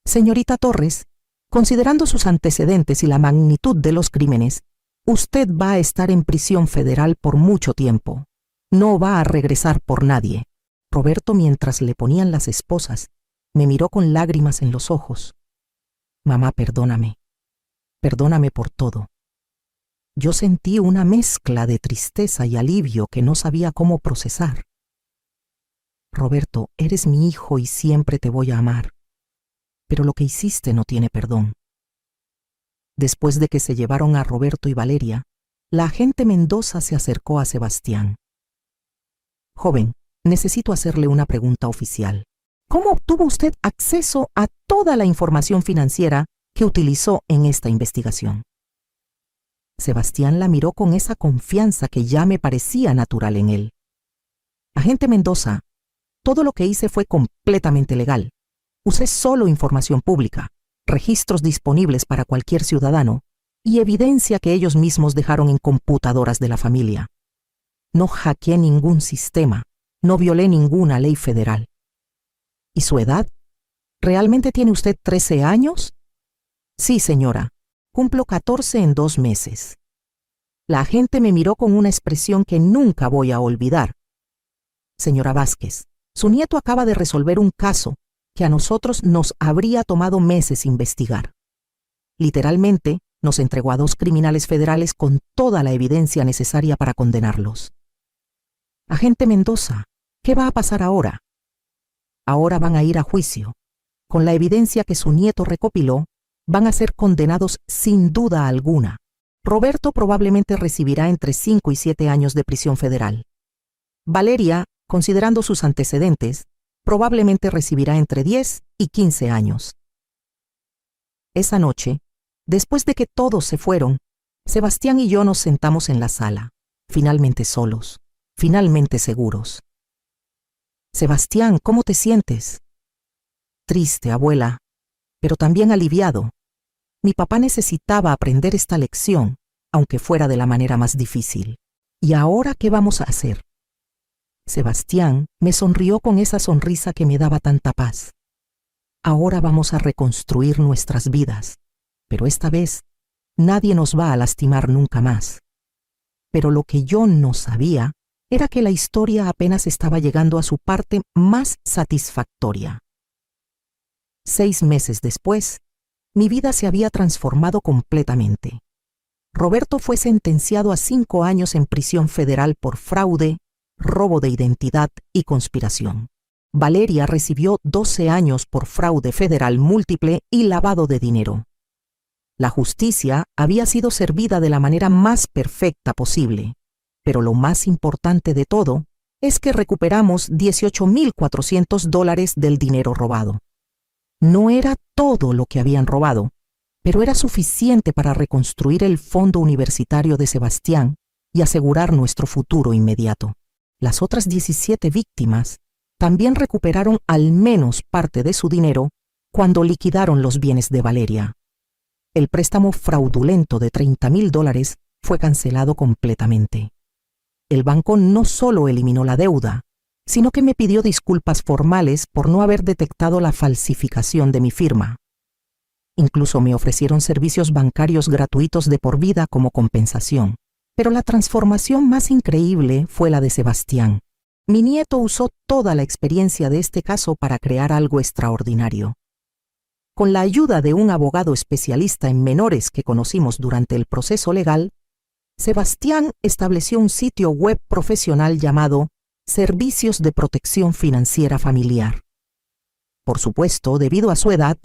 A: Señorita Torres, considerando sus antecedentes y la magnitud de los crímenes, usted va a estar en prisión federal por mucho tiempo. No va a regresar por nadie. Roberto, mientras le ponían las esposas, me miró con lágrimas en los ojos. Mamá, perdóname. Perdóname por todo. Yo sentí una mezcla de tristeza y alivio que no sabía cómo procesar. Roberto, eres mi hijo y siempre te voy a amar. Pero lo que hiciste no tiene perdón. Después de que se llevaron a Roberto y Valeria, la agente Mendoza se acercó a Sebastián. Joven, necesito hacerle una pregunta oficial. ¿Cómo obtuvo usted acceso a toda la información financiera que utilizó en esta investigación? Sebastián la miró con esa confianza que ya me parecía natural en él. Agente Mendoza, todo lo que hice fue completamente legal. Usé solo información pública, registros disponibles para cualquier ciudadano y evidencia que ellos mismos dejaron en computadoras de la familia. No hackeé ningún sistema, no violé ninguna ley federal. ¿Y su edad? ¿Realmente tiene usted 13 años? Sí, señora. Cumplo 14 en 2 meses. La agente me miró con una expresión que nunca voy a olvidar. Señora Vázquez, su nieto acaba de resolver un caso que a nosotros nos habría tomado meses investigar. Literalmente, nos entregó a 2 criminales federales con toda la evidencia necesaria para condenarlos. Agente Mendoza, ¿qué va a pasar ahora? Ahora van a ir a juicio. Con la evidencia que su nieto recopiló, van a ser condenados sin duda alguna. Roberto probablemente recibirá entre 5 y 7 años de prisión federal. Valeria, considerando sus antecedentes, probablemente recibirá entre 10 y 15 años. Esa noche, después de que todos se fueron, Sebastián y yo nos sentamos en la sala, finalmente solos, finalmente seguros. Sebastián, ¿cómo te sientes? Triste, abuela, pero también aliviado. Mi papá necesitaba aprender esta lección, aunque fuera de la manera más difícil. ¿Y ahora qué vamos a hacer? Sebastián me sonrió con esa sonrisa que me daba tanta paz. Ahora vamos a reconstruir nuestras vidas, pero esta vez nadie nos va a lastimar nunca más. Pero lo que yo no sabía era que la historia apenas estaba llegando a su parte más satisfactoria. 6 meses después, mi vida se había transformado completamente. Roberto fue sentenciado a 5 años en prisión federal por fraude, robo de identidad y conspiración. Valeria recibió 12 años por fraude federal múltiple y lavado de dinero. La justicia había sido servida de la manera más perfecta posible, pero lo más importante de todo es que recuperamos $18,400 del dinero robado. No era todo lo que habían robado, pero era suficiente para reconstruir el fondo universitario de Sebastián y asegurar nuestro futuro inmediato. Las otras 17 víctimas también recuperaron al menos parte de su dinero cuando liquidaron los bienes de Valeria. El préstamo fraudulento de $30,000 fue cancelado completamente. El banco no solo eliminó la deuda, sino que me pidió disculpas formales por no haber detectado la falsificación de mi firma. Incluso me ofrecieron servicios bancarios gratuitos de por vida como compensación. Pero la transformación más increíble fue la de Sebastián. Mi nieto usó toda la experiencia de este caso para crear algo extraordinario. Con la ayuda de un abogado especialista en menores que conocimos durante el proceso legal, Sebastián estableció un sitio web profesional llamado Servicios de Protección Financiera Familiar. Por supuesto, debido a su edad,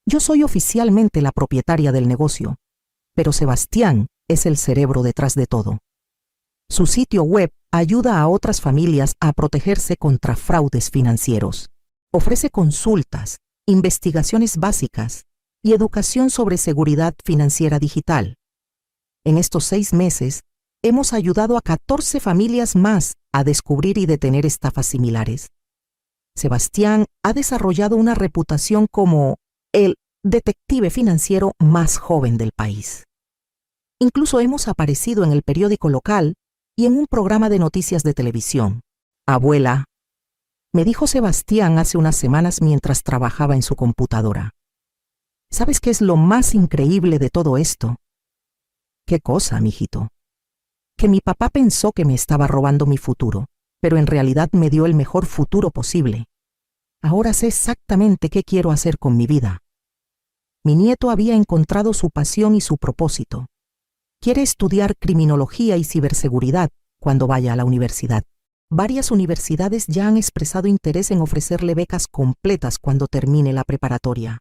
A: yo soy oficialmente la propietaria del negocio, pero Sebastián es el cerebro detrás de todo. Su sitio web ayuda a otras familias a protegerse contra fraudes financieros. Ofrece consultas, investigaciones básicas y educación sobre seguridad financiera digital. En estos 6 meses, hemos ayudado a 14 familias más a descubrir y detener estafas similares. Sebastián ha desarrollado una reputación como el detective financiero más joven del país. Incluso hemos aparecido en el periódico local y en un programa de noticias de televisión. Abuela, me dijo Sebastián hace unas semanas mientras trabajaba en su computadora. ¿Sabes qué es lo más increíble de todo esto? ¿Qué cosa, mijito? Que mi papá pensó que me estaba robando mi futuro, pero en realidad me dio el mejor futuro posible. Ahora sé exactamente qué quiero hacer con mi vida. Mi nieto había encontrado su pasión y su propósito. Quiere estudiar criminología y ciberseguridad cuando vaya a la universidad. Varias universidades ya han expresado interés en ofrecerle becas completas cuando termine la preparatoria.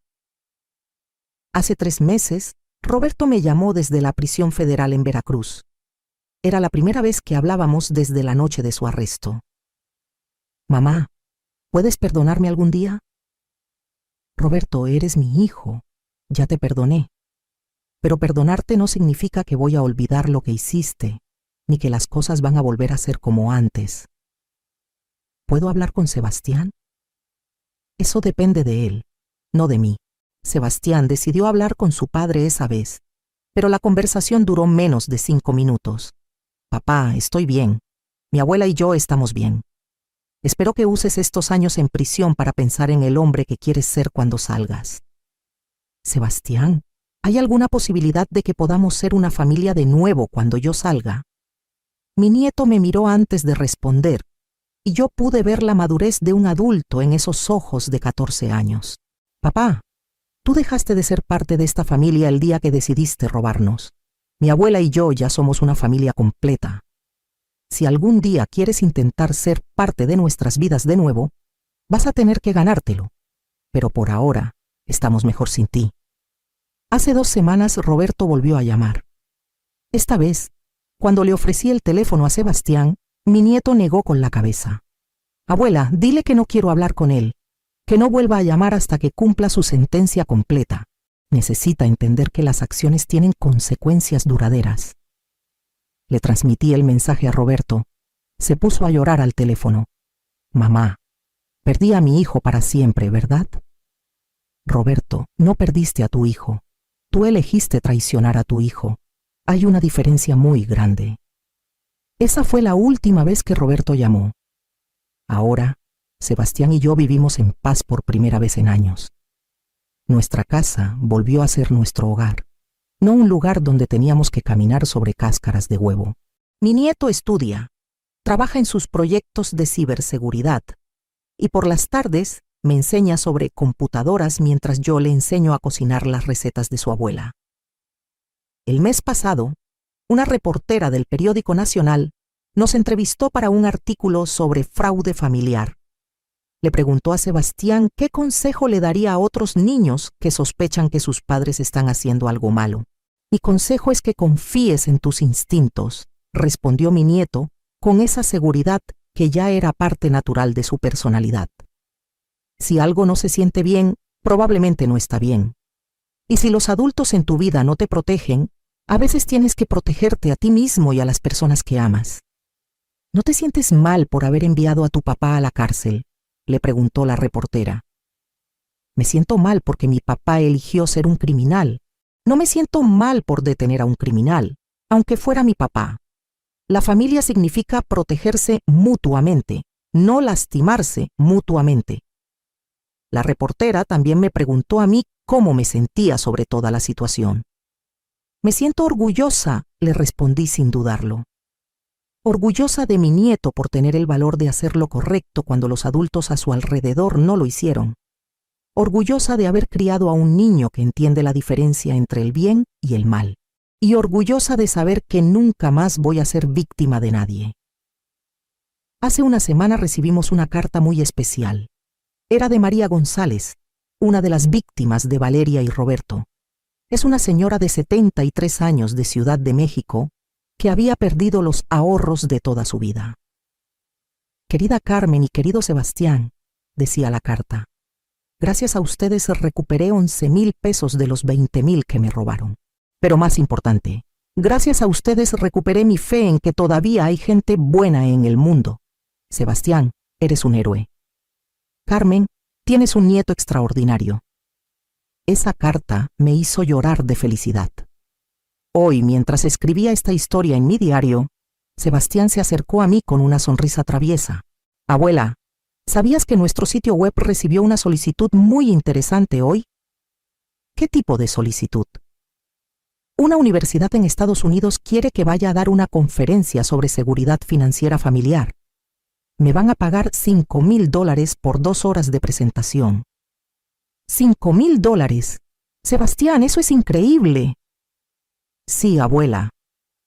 A: Hace 3 meses, Roberto me llamó desde la prisión federal en Veracruz. Era la primera vez que hablábamos desde la noche de su arresto. Mamá, ¿puedes perdonarme algún día? Roberto, eres mi hijo. Ya te perdoné. Pero perdonarte no significa que voy a olvidar lo que hiciste, ni que las cosas van a volver a ser como antes. ¿Puedo hablar con Sebastián? Eso depende de él, no de mí. Sebastián decidió hablar con su padre esa vez, pero la conversación duró menos de 5 minutos. Papá, estoy bien. Mi abuela y yo estamos bien. Espero que uses estos años en prisión para pensar en el hombre que quieres ser cuando salgas. Sebastián, ¿hay alguna posibilidad de que podamos ser una familia de nuevo cuando yo salga? Mi nieto me miró antes de responder, y yo pude ver la madurez de un adulto en esos ojos de 14 años. Papá, tú dejaste de ser parte de esta familia el día que decidiste robarnos. Mi abuela y yo ya somos una familia completa. Si algún día quieres intentar ser parte de nuestras vidas de nuevo, vas a tener que ganártelo. Pero por ahora, estamos mejor sin ti. Hace 2 semanas Roberto volvió a llamar. Esta vez, cuando le ofrecí el teléfono a Sebastián, mi nieto negó con la cabeza. Abuela, dile que no quiero hablar con él, que no vuelva a llamar hasta que cumpla su sentencia completa. Necesita entender que las acciones tienen consecuencias duraderas. Le transmití el mensaje a Roberto. Se puso a llorar al teléfono. Mamá, perdí a mi hijo para siempre, ¿verdad? Roberto, no perdiste a tu hijo. Tú elegiste traicionar a tu hijo. Hay una diferencia muy grande. Esa fue la última vez que Roberto llamó. Ahora, Sebastián y yo vivimos en paz por primera vez en años. Nuestra casa volvió a ser nuestro hogar, no un lugar donde teníamos que caminar sobre cáscaras de huevo. Mi nieto estudia, trabaja en sus proyectos de ciberseguridad y por las tardes me enseña sobre computadoras mientras yo le enseño a cocinar las recetas de su abuela. El mes pasado, una reportera del periódico nacional nos entrevistó para un artículo sobre fraude familiar. Le preguntó a Sebastián qué consejo le daría a otros niños que sospechan que sus padres están haciendo algo malo. Mi consejo es que confíes en tus instintos, respondió mi nieto con esa seguridad que ya era parte natural de su personalidad. Si algo no se siente bien, probablemente no está bien. Y si los adultos en tu vida no te protegen, a veces tienes que protegerte a ti mismo y a las personas que amas. ¿No te sientes mal por haber enviado a tu papá a la cárcel?, le preguntó la reportera. Me siento mal porque mi papá eligió ser un criminal. No me siento mal por detener a un criminal, aunque fuera mi papá. La familia significa protegerse mutuamente, no lastimarse mutuamente. La reportera también me preguntó a mí cómo me sentía sobre toda la situación. Me siento orgullosa, le respondí sin dudarlo. Orgullosa de mi nieto por tener el valor de hacer lo correcto cuando los adultos a su alrededor no lo hicieron. Orgullosa de haber criado a un niño que entiende la diferencia entre el bien y el mal. Y orgullosa de saber que nunca más voy a ser víctima de nadie. Hace una semana recibimos una carta muy especial. Era de María González, una de las víctimas de Valeria y Roberto. Es una señora de 73 años de Ciudad de México que había perdido los ahorros de toda su vida. Querida Carmen y querido Sebastián, decía la carta, gracias a ustedes recuperé 11,000 pesos de los 20,000 que me robaron. Pero más importante, gracias a ustedes recuperé mi fe en que todavía hay gente buena en el mundo. Sebastián, eres un héroe. Carmen, tienes un nieto extraordinario. Esa carta me hizo llorar de felicidad. Hoy, mientras escribía esta historia en mi diario, Sebastián se acercó a mí con una sonrisa traviesa. Abuela, ¿sabías que nuestro sitio web recibió una solicitud muy interesante hoy? ¿Qué tipo de solicitud? Una universidad en Estados Unidos quiere que vaya a dar una conferencia sobre seguridad financiera familiar. Me van a pagar $5,000 por 2 horas de presentación. $5,000. Sebastián, eso es increíble. Sí, abuela.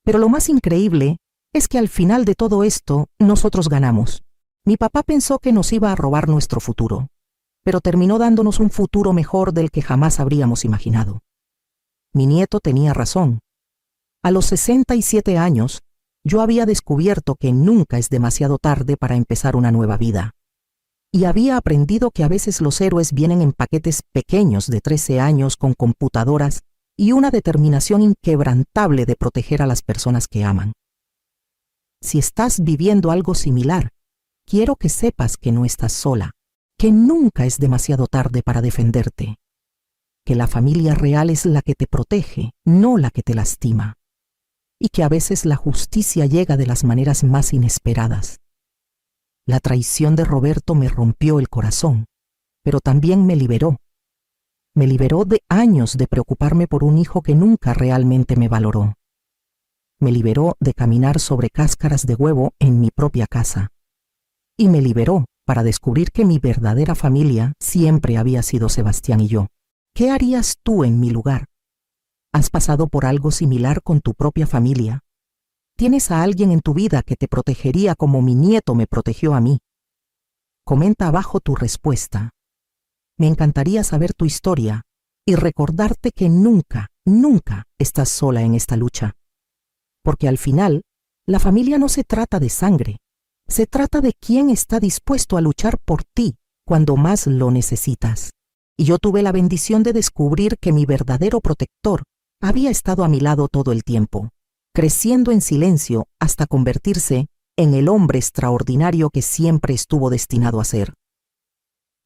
A: Pero lo más increíble es que al final de todo esto, nosotros ganamos. Mi papá pensó que nos iba a robar nuestro futuro, pero terminó dándonos un futuro mejor del que jamás habríamos imaginado. Mi nieto tenía razón. A los 67 años, yo había descubierto que nunca es demasiado tarde para empezar una nueva vida. Y había aprendido que a veces los héroes vienen en paquetes pequeños de 13 años con computadoras y una determinación inquebrantable de proteger a las personas que aman. Si estás viviendo algo similar, quiero que sepas que no estás sola, que nunca es demasiado tarde para defenderte, que la familia real es la que te protege, no la que te lastima, y que a veces la justicia llega de las maneras más inesperadas. La traición de Roberto me rompió el corazón, pero también me liberó. Me liberó de años de preocuparme por un hijo que nunca realmente me valoró. Me liberó de caminar sobre cáscaras de huevo en mi propia casa. Y me liberó para descubrir que mi verdadera familia siempre había sido Sebastián y yo. ¿Qué harías tú en mi lugar? ¿Has pasado por algo similar con tu propia familia? ¿Tienes a alguien en tu vida que te protegería como mi nieto me protegió a mí? Comenta abajo tu respuesta. Me encantaría saber tu historia y recordarte que nunca, nunca estás sola en esta lucha. Porque al final, la familia no se trata de sangre. Se trata de quién está dispuesto a luchar por ti cuando más lo necesitas. Y yo tuve la bendición de descubrir que mi verdadero protector había estado a mi lado todo el tiempo, creciendo en silencio hasta convertirse en el hombre extraordinario que siempre estuvo destinado a ser.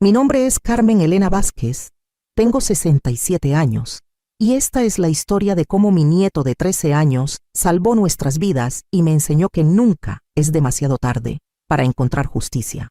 A: Mi nombre es Carmen Elena Vázquez, tengo 67 años, y esta es la historia de cómo mi nieto de 13 años salvó nuestras vidas y me enseñó que nunca es demasiado tarde para encontrar justicia.